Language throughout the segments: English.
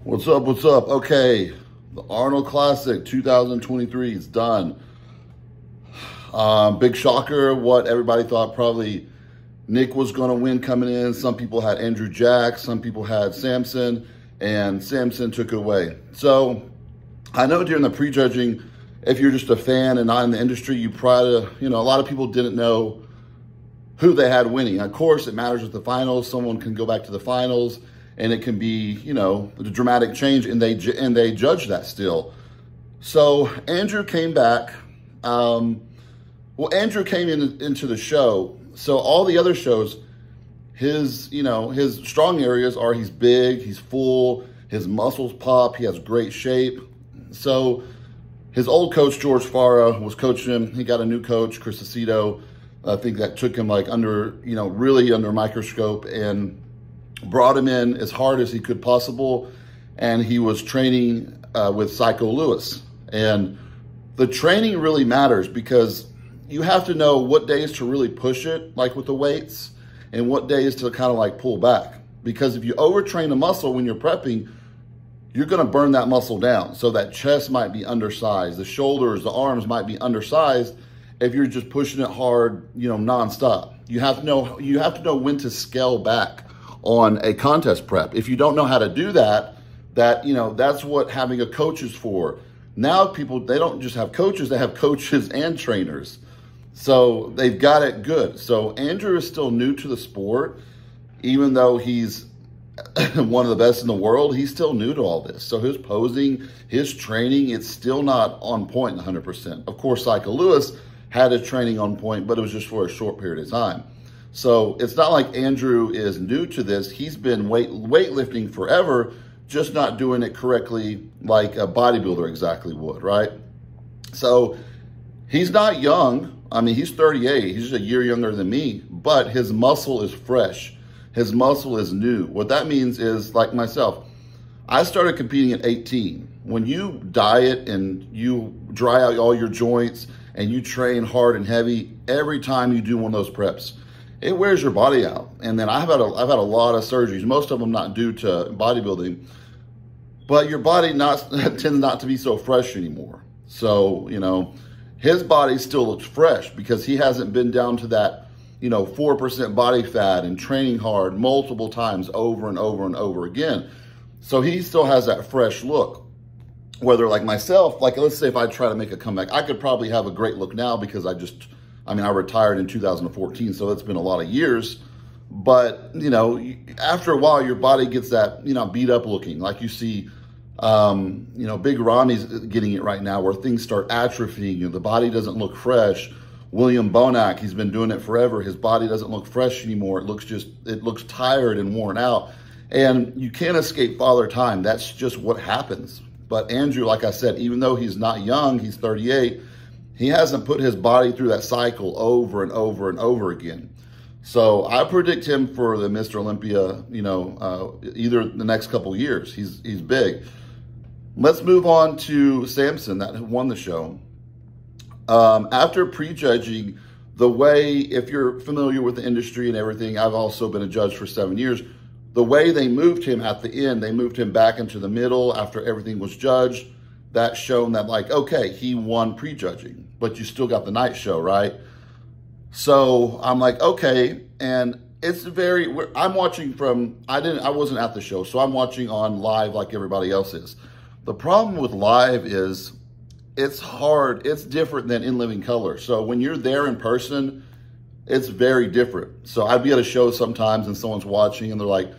What's up? What's up? Okay, the Arnold Classic 2023 is done. Big shocker. What everybody thought probably Nick was going to win coming in. Some people had Andrew Jack. Some people had Samson, and Samson took it away. So I know during the prejudging, if you're just a fan and not in the industry, you probably, a lot of people didn't know who they had winning. Of course, it matters with the finals. Someone can go back to the finals and it can be, the dramatic change, and they judge that still. So Andrew came back. Andrew came into the show. So all the other shows, his strong areas are he's big, he's full, his muscles pop, he has great shape. So his old coach, George Farah, was coaching him. He got a new coach, Chris Aceto. I think that took him really under a microscope and brought him in as hard as he could possible. And he was training with Psycho Lewis. And the training really matters because you have to know what days to really push it, like with the weights, and what days to kind of pull back. Because if you overtrain a muscle when you're prepping, you're going to burn that muscle down. So that chest might be undersized. The shoulders, the arms might be undersized if you're just pushing it hard, nonstop. You have to know when to scale back on a contest prep. If you don't know how to do that, that's what having a coach is for. Now people, they don't just have coaches, they have coaches and trainers. So they've got it good. So Andrew is still new to the sport, even though he's one of the best in the world, he's still new to all this. So his posing, his training, it's still not on point 100%. Of course, Psycho Lewis had his training on point, but it was just for a short period of time. So it's not like Andrew is new to this. He's been weightlifting forever, just not doing it correctly like a bodybuilder exactly would, right? So he's not young. I mean, he's 38. He's just a year younger than me, but his muscle is fresh. His muscle is new. What that means is, like myself, I started competing at 18. When you diet and you dry out all your joints and you train hard and heavy, every time you do one of those preps, it wears your body out. And then I've had a lot of surgeries, most of them not due to bodybuilding, but your body tends not to be so fresh anymore. So, his body still looks fresh because he hasn't been down to that, 4% body fat and training hard multiple times over and over and over again. So he still has that fresh look. Whether like myself, let's say if I try to make a comeback, I could probably have a great look now because I retired in 2014, so it's been a lot of years. But, after a while, your body gets that, beat up looking. Like you see, Big Rami's getting it right now where things start atrophying. The body doesn't look fresh. William Bonac, he's been doing it forever. His body doesn't look fresh anymore. It looks tired and worn out. And you can't escape father time. That's just what happens. But Andrew, like I said, even though he's not young, he's 38, he hasn't put his body through that cycle over and over and over again. So I predict him for the Mr. Olympia, either the next couple of years. He's big. Let's move on to Samson that won the show. After prejudging, the way, if you're familiar with the industry and everything, I've also been a judge for 7 years. The way they moved him at the end, they moved him back into the middle after everything was judged. That's shown that okay, he won prejudging, but you still got the night show, right? So I'm like, okay. And it's I'm watching I wasn't at the show, so I'm watching on live like everybody else is. The problem with live is it's hard. It's different than in living color. So when you're there in person, it's very different. So I'd be at a show sometimes and someone's watching and they're like,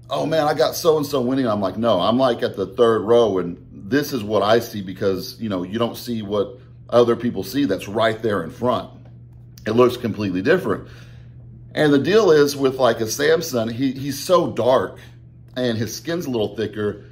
oh man, I got so-and-so winning. I'm like, no, I'm at the third row and this is what I see because, you don't see what other people see that's right there in front. It looks completely different. And the deal is with a Samson, he's so dark and his skin's a little thicker.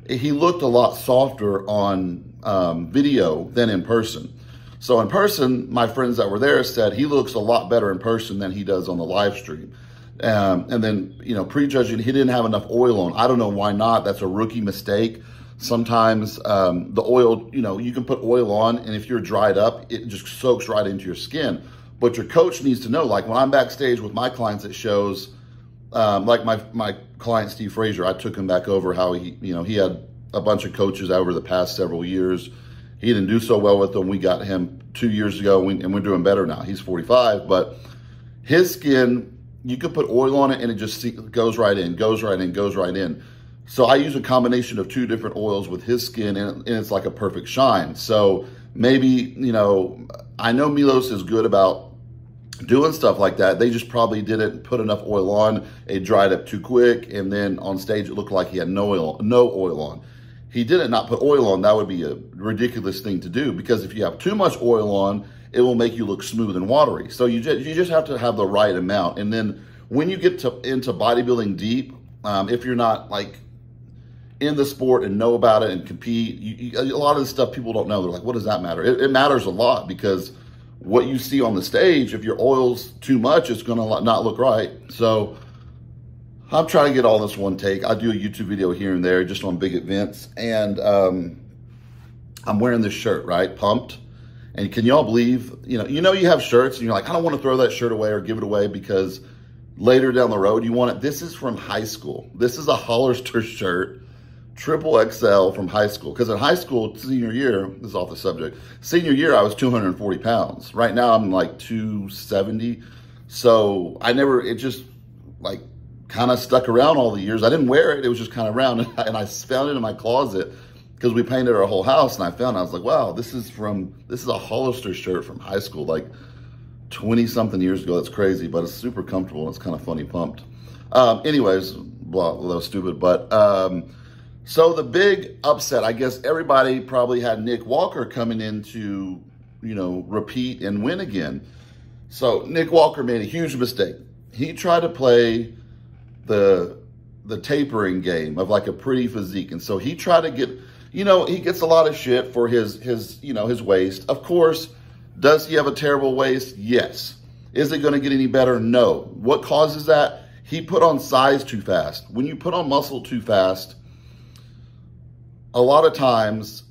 He looked a lot softer on video than in person. So in person, my friends that were there said he looks a lot better in person than he does on the live stream. And then, prejudging, he didn't have enough oil on. I don't know why not. That's a rookie mistake. Sometimes the oil, you can put oil on, and if you're dried up, it just soaks right into your skin. But your coach needs to know, when I'm backstage with my clients at shows, like my client, Steve Frazier, I took him back over how he had a bunch of coaches over the past several years. He didn't do so well with them. We got him 2 years ago, and we're doing better now. He's 45, but his skin, you could put oil on it and it just goes right in, goes right in, goes right in. So I use a combination of 2 different oils with his skin, and it's like a perfect shine. So maybe, I know Milos is good about doing stuff like that. They just probably didn't put enough oil on. It dried up too quick, and then on stage it looked like he had no oil on. He didn't not put oil on. That would be a ridiculous thing to do, because if you have too much oil on, it will make you look smooth and watery. So you just have to have the right amount. And then when you get into bodybuilding deep, if you're not like in the sport and know about it and compete, a lot of the stuff people don't know. They're like, what does that matter? It matters a lot, because what you see on the stage, if your oil's too much, it's going to not look right. So I'm trying to get all this one take. I do a YouTube video here and there just on big events. And I'm wearing this shirt, right? Pumped. And can y'all believe, you have shirts and you're like, I don't want to throw that shirt away or give it away because later down the road you want it. This is from high school. This is a Hollister shirt, XXL from high school. Because in high school, senior year, this is off the subject, senior year I was 240 pounds. Right now I'm like 270. So it just like kind of stuck around all the years. I didn't wear it. It was just kind of around. And I found it in my closet because we painted our whole house, and I was like, wow, this is a Hollister shirt from high school, like 20 something years ago. That's crazy, but it's super comfortable and it's kind of funny pumped. Anyways, well, that was stupid, but, so the big upset, I guess everybody probably had Nick Walker coming in to, repeat and win again. So Nick Walker made a huge mistake. He tried to play the tapering game of like a pretty physique. And so he tried to get, he gets a lot of shit for his waist. Of course, does he have a terrible waist? Yes. Is it going to get any better? No. What causes that? He put on size too fast. When you put on muscle too fast, a lot of times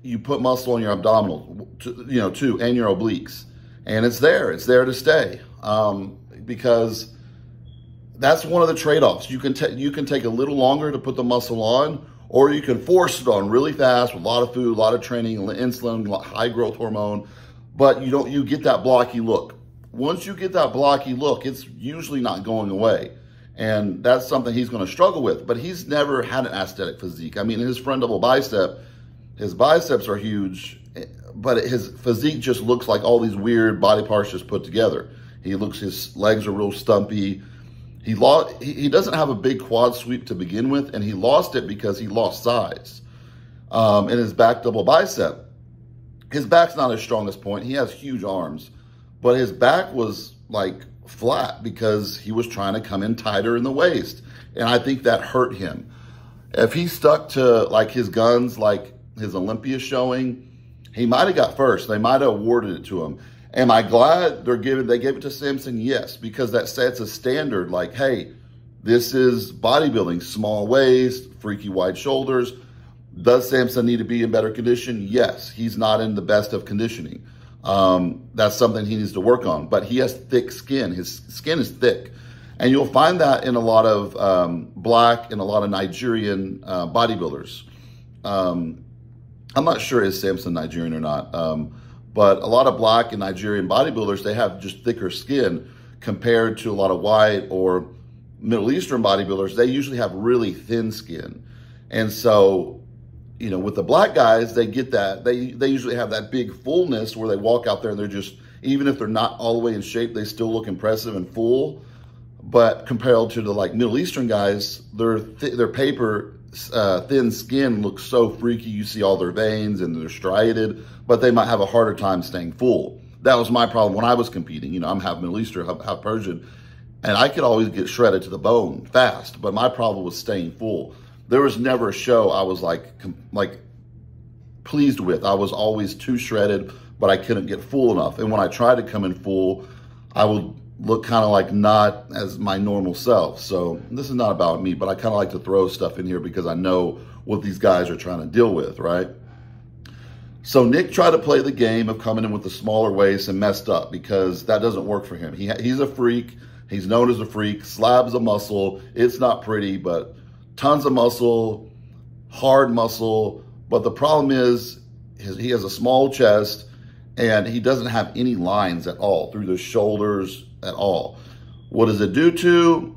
you put muscle on your abdominal, too, and your obliques. And it's there to stay. Because that's one of the trade-offs. You can take a little longer to put the muscle on, or you can force it on really fast with a lot of food, a lot of training, insulin, high growth hormone, but you get that blocky look. Once you get that blocky look, it's usually not going away. And that's something he's going to struggle with. But he's never had an aesthetic physique. I mean, his front double bicep, his biceps are huge, but his physique just looks like all these weird body parts just put together. His legs are real stumpy. He doesn't have a big quad sweep to begin with, and he lost it because he lost size. In his back double bicep, his back's not his strongest point. He has huge arms, but his back was like flat because he was trying to come in tighter in the waist. And I think that hurt him. If he stuck to like his guns, like his Olympia showing, he might have got first. They might have awarded it to him. Am I glad they gave it to Samson? Yes, because that sets a standard like, hey, this is bodybuilding, small waist, freaky wide shoulders. Does Samson need to be in better condition? Yes, he's not in the best of conditioning. That's something he needs to work on, but he has thick skin. His skin is thick. And you'll find that in a lot of black and a lot of Nigerian bodybuilders. I'm not sure is Samson Nigerian or not. But a lot of black and Nigerian bodybuilders, they have just thicker skin compared to a lot of white or Middle Eastern bodybuilders. They usually have really thin skin. And so, with the black guys, they get that. They usually have that big fullness where they walk out there and they're just, even if they're not all the way in shape, they still look impressive and full. But compared to the like Middle Eastern guys, their paper thin skin looks so freaky. You see all their veins and they're striated, but they might have a harder time staying full. That was my problem when I was competing. I'm half Middle Eastern, half Persian, and I could always get shredded to the bone fast, but my problem was staying full. There was never a show I was like pleased with. I was always too shredded, but I couldn't get full enough. And when I tried to come in full, I would look kind of like not as my normal self. So this is not about me, but I kind of like to throw stuff in here because I know what these guys are trying to deal with, right? So Nick tried to play the game of coming in with a smaller waist and messed up because that doesn't work for him. He's a freak. He's known as a freak, slabs of muscle. It's not pretty, but tons of muscle, hard muscle. But the problem is he has a small chest and he doesn't have any lines at all through the shoulders at all. What does it do to?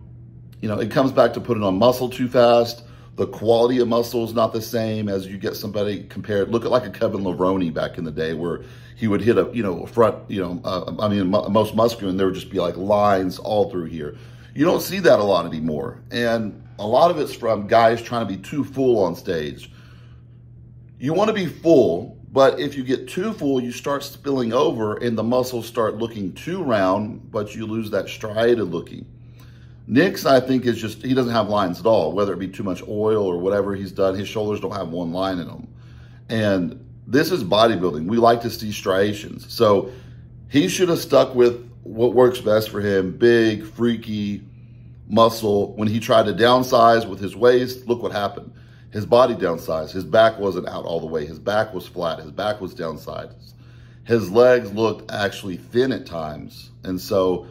You know, it comes back to putting on muscle too fast. The quality of muscle is not the same as you get somebody compared. Look at like a Kevin Levrone back in the day where he would hit a front, most muscular, and there would just be like lines all through here. You don't see that a lot anymore. And a lot of it's from guys trying to be too full on stage. You want to be full, but if you get too full, you start spilling over and the muscles start looking too round, but you lose that striated looking. Nick's, I think, is just, he doesn't have lines at all, whether it be too much oil or whatever he's done. His shoulders don't have one line in them. And this is bodybuilding. We like to see striations. So he should have stuck with what works best for him, big, freaky muscle. When he tried to downsize with his waist, look what happened. His body downsized. His back wasn't out all the way. His back was flat. His back was downsized. His legs looked actually thin at times. And so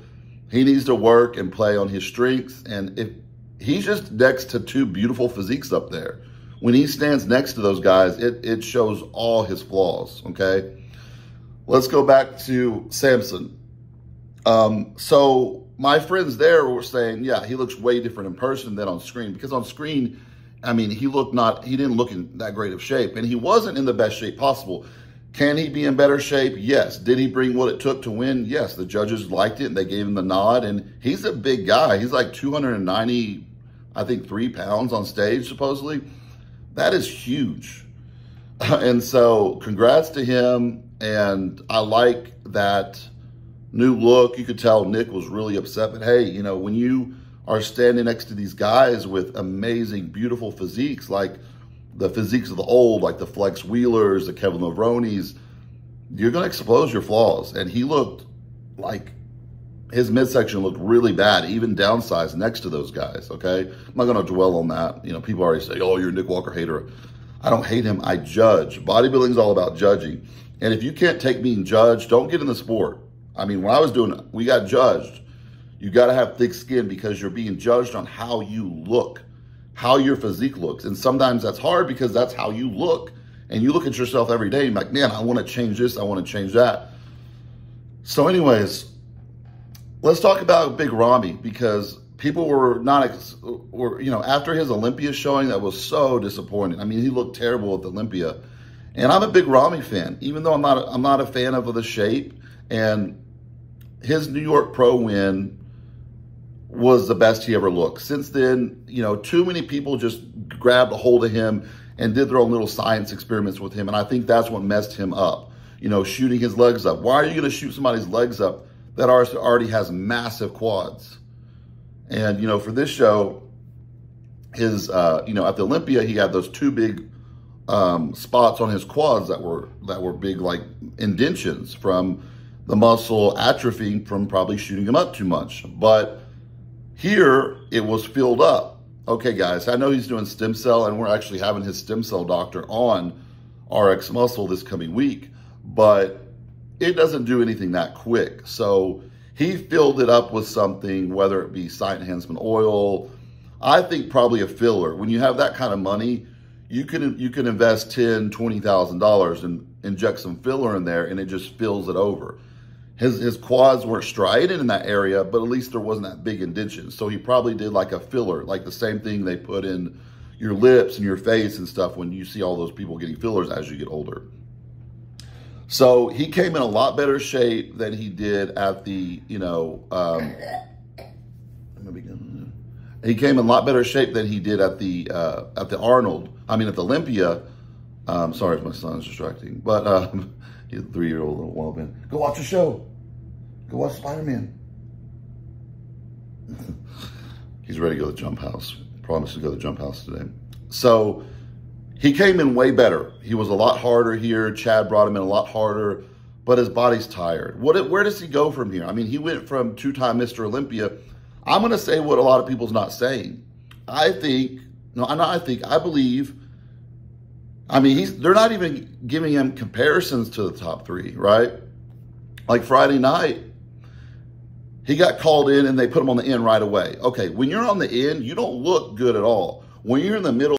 he needs to work and play on his strengths. And if he's just next to two beautiful physiques up there, when he stands next to those guys, it shows all his flaws, okay? Let's go back to Samson. So my friends there were saying, yeah, he looks way different in person than on screen. Because on screen, I mean, he didn't look in that great of shape. And he wasn't in the best shape possible. Can he be in better shape? Yes. Did he bring what it took to win? Yes. The judges liked it and they gave him the nod. And he's a big guy. He's like 290, I think, 3 pounds on stage, supposedly. That is huge. And so congrats to him. And I like that new look. You could tell Nick was really upset. But hey, you know, when you are standing next to these guys with amazing, beautiful physiques, like the physiques of the old, like the Flex Wheelers, the Kevin Levrones, you're going to expose your flaws. And he looked like his midsection looked really bad, even downsized next to those guys, okay? I'm not going to dwell on that. You know, people already say, oh, you're a Nick Walker hater. I don't hate him. I judge. Bodybuilding is all about judging. And if you can't take being judged, don't get in the sport. I mean, when I was doing it, we got judged. You got to have thick skin because you're being judged on how you look, how your physique looks. And sometimes that's hard because that's how you look. And you look at yourself every day and you're like, man, I want to change this. I want to change that. So anyways, let's talk about Big Ramy, because people were after his Olympia showing, that was so disappointing. I mean, he looked terrible at the Olympia. And I'm a big Ramy fan, even though I'm not a fan of the shape. And his New York Pro win was the best he ever looked. Since then, you know, too many people just grabbed a hold of him and did their own little science experiments with him. And I think that's what messed him up, you know, shooting his legs up. Why are you going to shoot somebody's legs up that already has massive quads? And, you know, for this show, his, at the Olympia, he had those 2 big spots on his quads that were big, like indentions from the muscle atrophying from probably shooting him up too much. But here, it was filled up. Okay, guys, I know he's doing stem cell, and we're actually having his stem cell doctor on RX Muscle this coming week, but it doesn't do anything that quick. So he filled it up with something, whether it be site enhancement oil. I think probably a filler. When you have that kind of money, you can invest $10,000, $20,000 and inject some filler in there, and it just fills it over. His quads weren't striated in that area, but at least there wasn't that big indentation. So he probably did like a filler, like the same thing they put in your lips and your face and stuff when you see all those people getting fillers as you get older. So he came in a lot better shape than he did at the, he came in a lot better shape than he did at the at the Olympia. Sorry if my son's distracting, but he's a 3-year-old little wild man. Go watch the show. Go watch Spider-Man. He's ready to go to the jump house. Promised to go to the jump house today. So he came in way better. He was a lot harder here. Chad brought him in a lot harder, but his body's tired. Where does he go from here? I mean, he went from 2-time Mr. Olympia. I'm going to say what a lot of people's not saying. I believe, they're not even giving him comparisons to the top 3, right? Like Friday night, He got called in and they put him on the end right away. Okay, when you're on the end, you don't look good at all. When you're in the middle,